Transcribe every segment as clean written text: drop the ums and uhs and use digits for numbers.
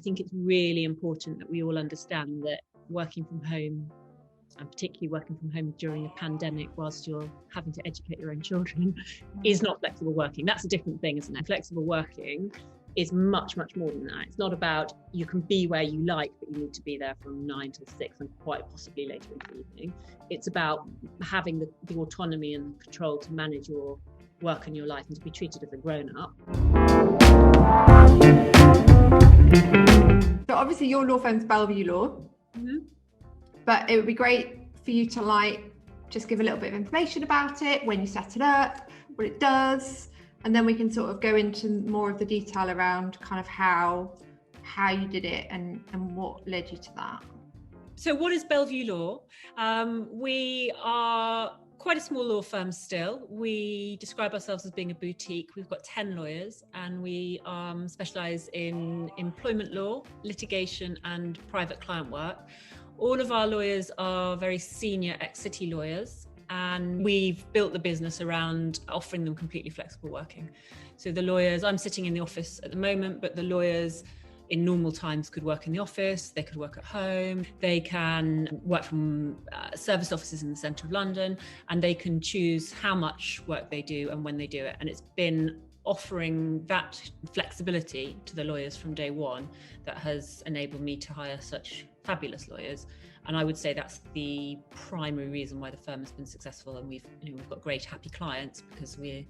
think it's really important that we all understand that working from home, and particularly working from home during a pandemic whilst you're having to educate your own children, is not flexible working. That's a different thing, isn't it? Flexible working is much, much more than that. It's not about you can be where you like, but you need to be there from 9 till 6 and quite possibly later in the evening. It's about having the autonomy and control to manage your work and your life and to be treated as a grown-up. So obviously your law firm's Bellevue Law, but it would be great for you to just give a little bit of information about it, when you set it up, what it does, and then we can sort of go into more of the detail around kind of how you did it and what led you to that. So what is Bellevue Law? We are quite a small law firm still. We describe ourselves as being a boutique. We've got 10 lawyers and we specialise in employment law, litigation and private client work. All of our lawyers are very senior ex-city lawyers, and we've built the business around offering them completely flexible working. So the lawyers, I'm sitting in the office at the moment, but the lawyers in normal times could work in the office, they could work at home, they can work from service offices in the centre of London, and they can choose how much work they do and when they do it. And it's been offering that flexibility to the lawyers from day one that has enabled me to hire such fabulous lawyers. And I would say that's the primary reason why the firm has been successful. And we've got great happy clients because we're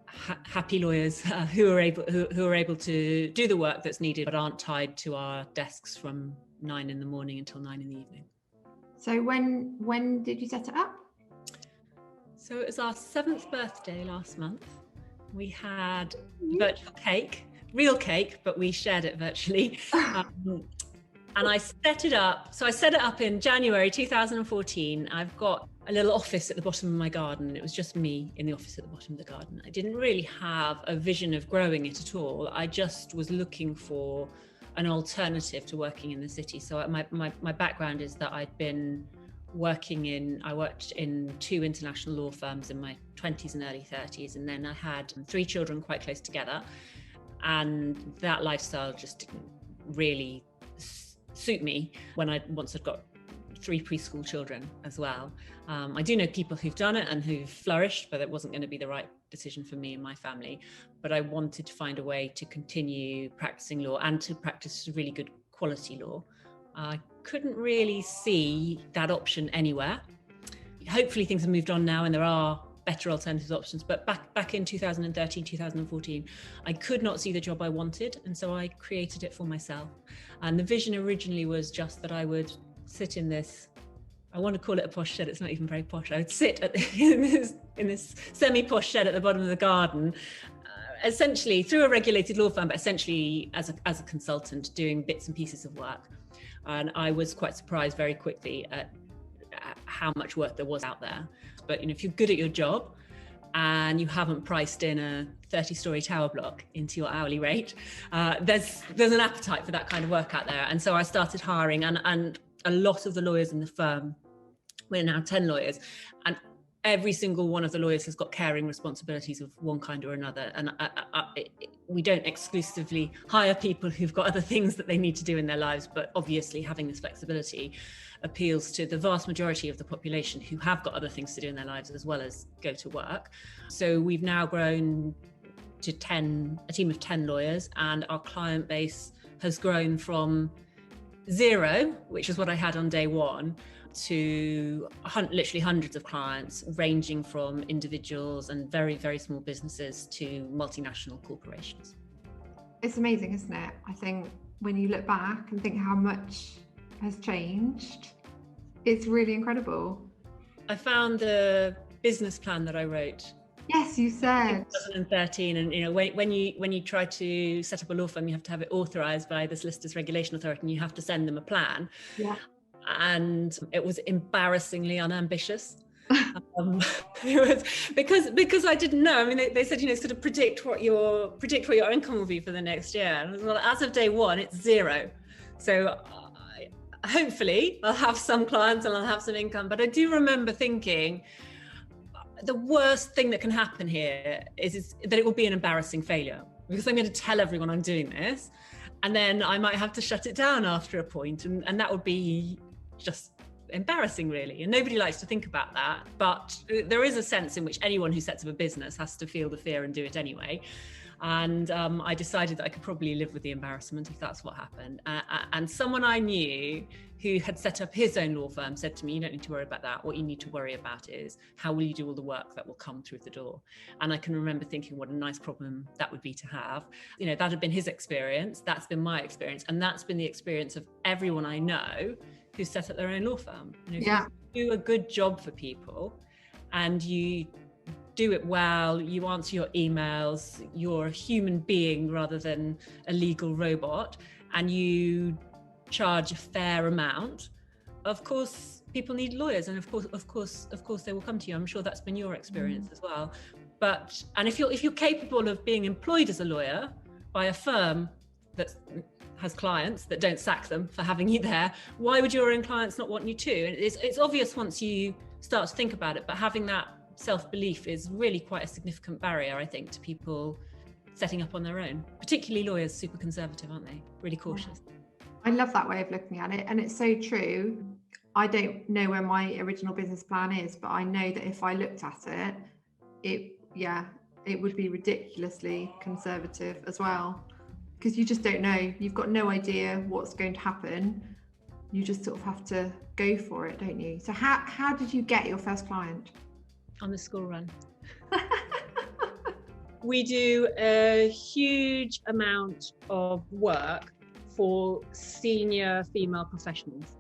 happy lawyers who are able to do the work that's needed but aren't tied to our desks from 9 in the morning until 9 in the evening. So when did you set it up? So it was our 7th birthday last month. We had virtual cake, real cake, but we shared it virtually. And I set it up. So I set it up in January 2014. I've got a little office at the bottom of my garden, and it was just me in the office at the bottom of the garden. I didn't really have a vision of growing it at all. I just was looking for an alternative to working in the city. So my background is that I worked in 2 international law firms in my 20s and early 30s, and then I had 3 children quite close together, and that lifestyle just didn't really suit me once I'd got 3 preschool children as well. I do know people who've done it and who've flourished, but it wasn't going to be the right decision for me and my family. But I wanted to find a way to continue practicing law and to practice really good quality law. I couldn't really see that option anywhere. Hopefully things have moved on now and there are better alternative options, but back in 2013, 2014, I could not see the job I wanted, and so I created it for myself. And the vision originally was just that I would sit in this, I want to call it a posh shed, it's not even very posh, I would sit in this semi-posh shed at the bottom of the garden, essentially through a regulated law firm, but essentially as a consultant doing bits and pieces of work. And I was quite surprised very quickly at how much work there was out there. But if you're good at your job and you haven't priced in a 30-story tower block into your hourly rate, there's an appetite for that kind of work out there. And so I started hiring, and a lot of the lawyers in the firm, we're now 10 lawyers, and every single one of the lawyers has got caring responsibilities of one kind or another. And we don't exclusively hire people who've got other things that they need to do in their lives, but obviously having this flexibility appeals to the vast majority of the population who have got other things to do in their lives as well as go to work. So we've now grown to a team of 10 lawyers, and our client base has grown from 0, which is what I had on day one, to literally hundreds of clients, ranging from individuals and very, very small businesses to multinational corporations. It's amazing, isn't it? I think when you look back and think how much has changed, it's really incredible. I found the business plan that I wrote. Yes, you said 2013, and when you try to set up a law firm, you have to have it authorised by the Solicitors Regulation Authority, and you have to send them a plan. Yeah. And it was embarrassingly unambitious. It was because I didn't know. I mean, they said, sort of predict what your income will be for the next year. And well, as of day one, it's 0. So hopefully I'll have some clients and I'll have some income. But I do remember thinking the worst thing that can happen here is that it will be an embarrassing failure, because I'm going to tell everyone I'm doing this. And then I might have to shut it down after a point, and that would be just embarrassing, really. And nobody likes to think about that, but there is a sense in which anyone who sets up a business has to feel the fear and do it anyway. And I decided that I could probably live with the embarrassment if that's what happened. And someone I knew who had set up his own law firm said to me, you don't need to worry about that. What you need to worry about is how will you do all the work that will come through the door? And I can remember thinking what a nice problem that would be to have. You know, that had been his experience. That's been my experience. And that's been the experience of everyone I know who set up their own law firm. You know, if you do a good job for people and you do it well, you answer your emails, you're a human being rather than a legal robot, and you charge a fair amount, of course people need lawyers, and of course they will come to you. I'm sure that's been your experience as well. And if you're capable of being employed as a lawyer by a firm that has clients that don't sack them for having you there, why would your own clients not want you to? And it's obvious once you start to think about it, but having that self-belief is really quite a significant barrier, I think, to people setting up on their own, particularly lawyers. Super conservative, aren't they? Really cautious. I love that way of looking at it, and it's so true. I don't know where my original business plan is, but I know that if I looked at it would be ridiculously conservative as well, because you just don't know. You've got no idea what's going to happen. You just sort of have to go for it, don't you? So how did you get your first client? On the school run. We do a huge amount of work for senior female professionals,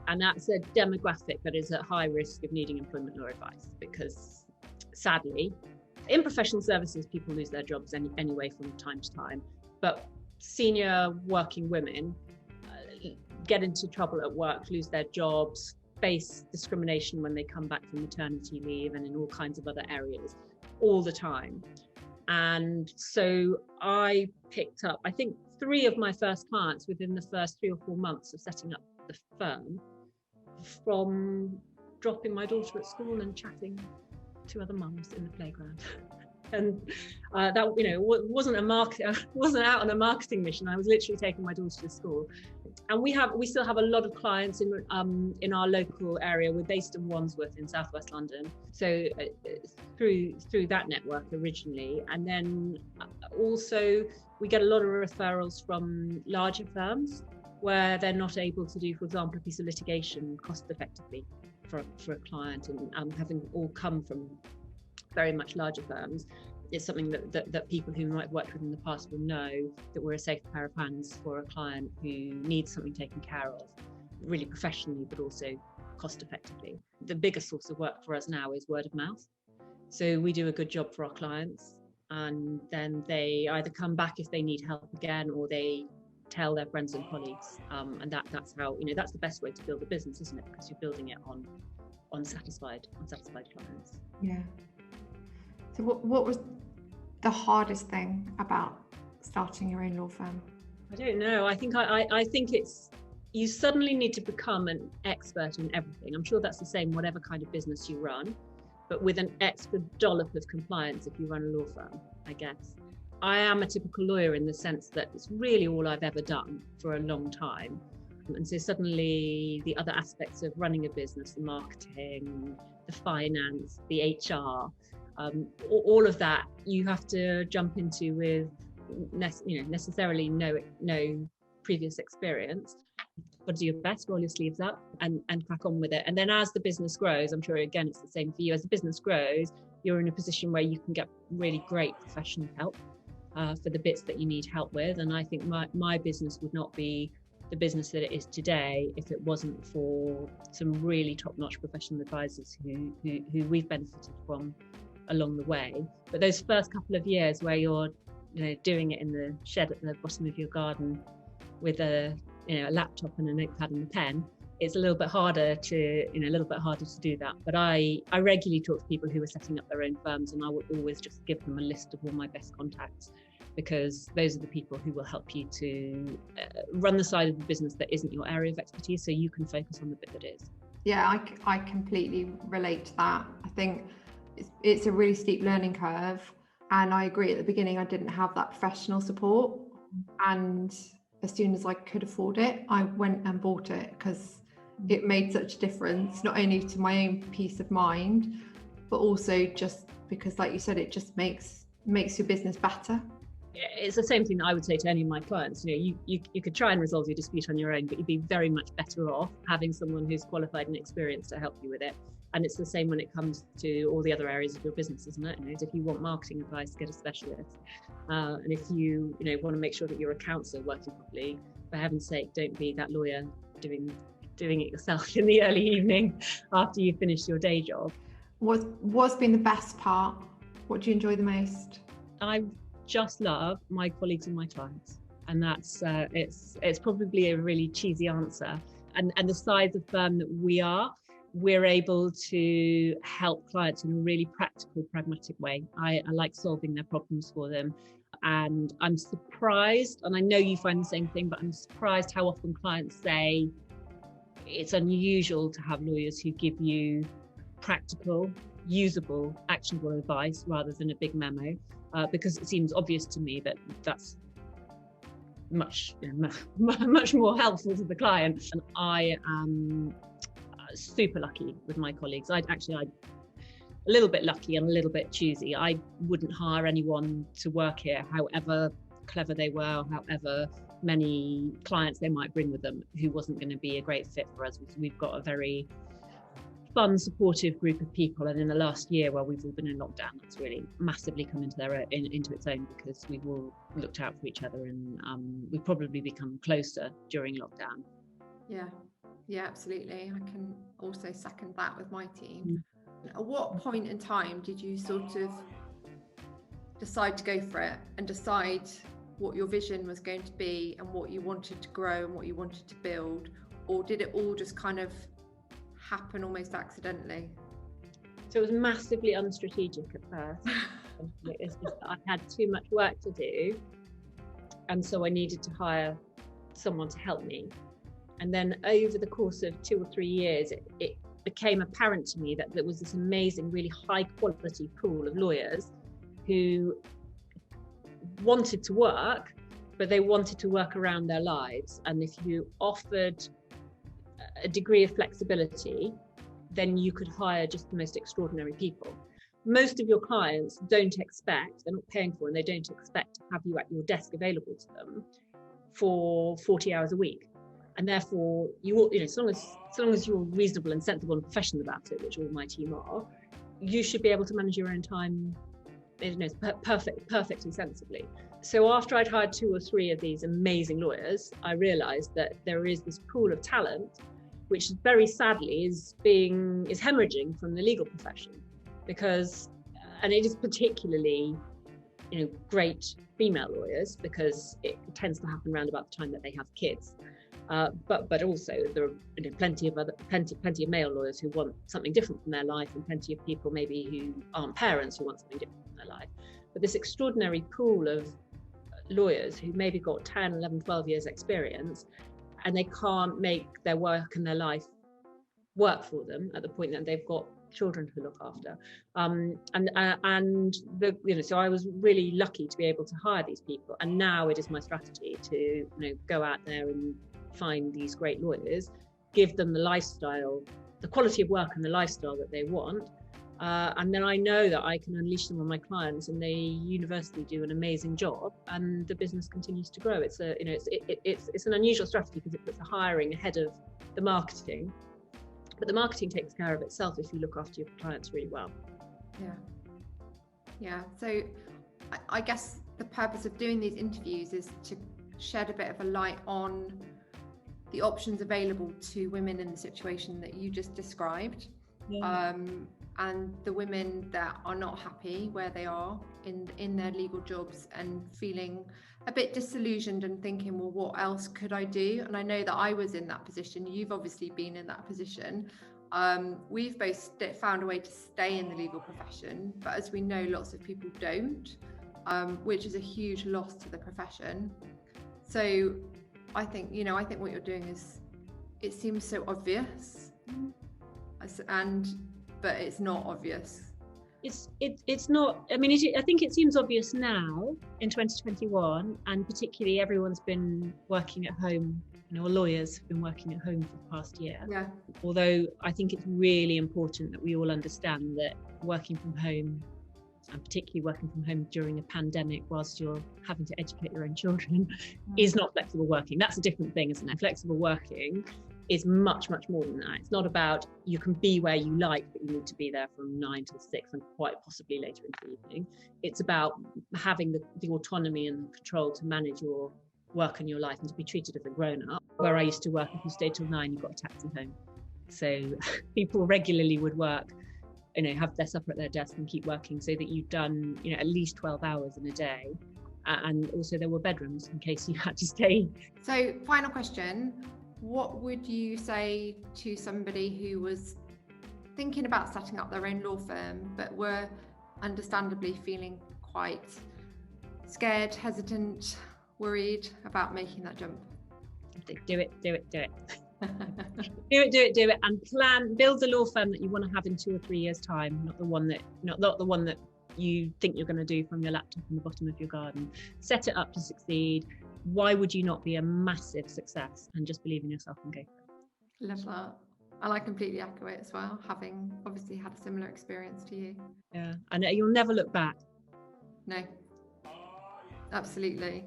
and that's a demographic that is at high risk of needing employment law advice, because sadly in professional services people lose their jobs anyway from time to time, but senior working women get into trouble at work, lose their jobs, face discrimination when they come back from maternity leave, and in all kinds of other areas all the time. And so I picked up, I think, 3 of my first clients within the first 3 or 4 months of setting up the firm, from dropping my daughter at school and chatting to other mums in the playground. And that, you know, wasn't out on a marketing mission. I was literally taking my daughter to school. And we still have a lot of clients in our local area. We're based in Wandsworth in southwest London, so through that network originally, and then also we get a lot of referrals from larger firms where they're not able to do, for example, a piece of litigation cost effectively for a client, and having all come from very much larger firms. It's something that people who might have worked with in the past will know, that we're a safe pair of hands for a client who needs something taken care of, really professionally, but also cost effectively. The biggest source of work for us now is word of mouth. So we do a good job for our clients, and then they either come back if they need help again, or they tell their friends and colleagues. And that's how, you know, that's the best way to build a business, isn't it? Because you're building it on satisfied clients. Yeah. So what was the hardest thing about starting your own law firm? I don't know. I think it's, you suddenly need to become an expert in everything. I'm sure that's the same whatever kind of business you run, but with an extra dollop of compliance if you run a law firm, I guess. I am a typical lawyer in the sense that it's really all I've ever done for a long time. And so suddenly the other aspects of running a business, the marketing, the finance, the HR, all of that you have to jump into with necessarily no previous experience. Got to do your best, roll your sleeves up and crack on with it. And then as the business grows, I'm sure again it's the same for you, as the business grows, you're in a position where you can get really great professional help for the bits that you need help with. And I think my business would not be the business that it is today if it wasn't for some really top-notch professional advisors who we've benefited from along the way. But those first couple of years where you're doing it in the shed at the bottom of your garden with a laptop and a notepad and a pen, it's a little bit harder to do that. But I regularly talk to people who are setting up their own firms, and I will always just give them a list of all my best contacts, because those are the people who will help you to run the side of the business that isn't your area of expertise, so you can focus on the bit that is. Yeah, I completely relate to that. I think it's a really steep learning curve, and I agree, at the beginning I didn't have that professional support, and as soon as I could afford it, I went and bought it, because it made such a difference, not only to my own peace of mind, but also just because, like you said, it just makes your business better. It's the same thing that I would say to any of my clients. You could try and resolve your dispute on your own, but you'd be very much better off having someone who's qualified and experienced to help you with it. And it's the same when it comes to all the other areas of your business, isn't it? If you want marketing advice, get a specialist. And if you want to make sure that your accounts are working properly, for heaven's sake, don't be that lawyer doing it yourself in the early evening after you finish your day job. What's been the best part? What do you enjoy the most? I just love my colleagues and my clients, and that's it's probably a really cheesy answer. And the size of firm that we're able to help clients in a really practical, pragmatic way. I like solving their problems for them. And I'm surprised, and I know you find the same thing, but I'm surprised how often clients say it's unusual to have lawyers who give you practical, usable, actionable advice rather than a big memo, because it seems obvious to me that that's much more helpful to the client. And I am super lucky with my colleagues. I'm a little bit lucky and a little bit choosy. I wouldn't hire anyone to work here, however clever they were, however many clients they might bring with them, who wasn't going to be a great fit for us. We've got a very fun, supportive group of people, and in the last year where we've all been in lockdown, that's really massively come into its own, because we've all looked out for each other, and we've probably become closer during lockdown. Yeah, absolutely. I can also second that with my team. At what point in time did you sort of decide to go for it and decide what your vision was going to be and what you wanted to grow and what you wanted to build? Or did it all just kind of happen almost accidentally? So it was massively unstrategic at first. It's just that I had too much work to do, and so I needed to hire someone to help me. And then over the course of 2 or 3 years, it became apparent to me that there was this amazing, really high quality pool of lawyers who wanted to work, but they wanted to work around their lives. And if you offered a degree of flexibility, then you could hire just the most extraordinary people. Most of your clients don't expect, they're not paying for, and they don't expect to have you at your desk available to them for 40 hours a week. And therefore, as long as you're reasonable and sensible and professional about it, which all my team are, you should be able to manage your own time, perfectly sensibly. So after I'd hired 2 or 3 of these amazing lawyers, I realised that there is this pool of talent, which very sadly is hemorrhaging from the legal profession, because, and it is particularly, great female lawyers, because it tends to happen around about the time that they have kids. But also there are plenty of male lawyers who want something different from their life, and plenty of people maybe who aren't parents who want something different from their life. But this extraordinary pool of lawyers who maybe got 10, 11, 12 years experience, and they can't make their work and their life work for them at the point that they've got children to look after. So I was really lucky to be able to hire these people, and now it is my strategy to go out there and find these great lawyers, give them the lifestyle, the quality of work and the lifestyle that they want, and then I know that I can unleash them on my clients, and they universally do an amazing job, and the business continues to grow. It's an unusual strategy, because it puts the hiring ahead of the marketing, but the marketing takes care of itself if you look after your clients really well. Yeah. So I guess the purpose of doing these interviews is to shed a bit of a light on the options available to women in the situation that you just described, and the women that are not happy where they are in their legal jobs and feeling a bit disillusioned and thinking, well, what else could I do? And I know that I was in that position. You've obviously been in that position. We've both found a way to stay in the legal profession, but as we know, lots of people don't, which is a huge loss to the profession. So I think what you're doing it seems so obvious, but it's not obvious. It's not, I mean, I think it seems obvious now in 2021, and particularly everyone's been working at home, or lawyers have been working at home for the past year. Yeah. Although I think it's really important that we all understand that working from home, and particularly working from home during a pandemic whilst you're having to educate your own children, is not flexible working. That's a different thing, isn't it? Flexible working is much, much more than that. It's not about you can be where you like, but you need to be there from 9 till 6 and quite possibly later into the evening. It's about having the autonomy and control to manage your work and your life and to be treated as a grown-up. Where I used to work, if you stayed till 9, you got a taxi home. So people regularly would work, have their supper at their desk and keep working, so that you've done, at least 12 hours in a day. And also there were bedrooms in case you had to stay. So final question, what would you say to somebody who was thinking about setting up their own law firm, but were understandably feeling quite scared, hesitant, worried about making that jump? Do it. do it, and build the law firm that you want to have in 2 or 3 years' time, not the one that you think you're going to do from your laptop in the bottom of your garden. Set it up to succeed. Why would you not be a massive success? And just believe in yourself and go for it. Love that. And I completely echo it as well, having obviously had a similar experience to you. Yeah, and you'll never look back. No, absolutely.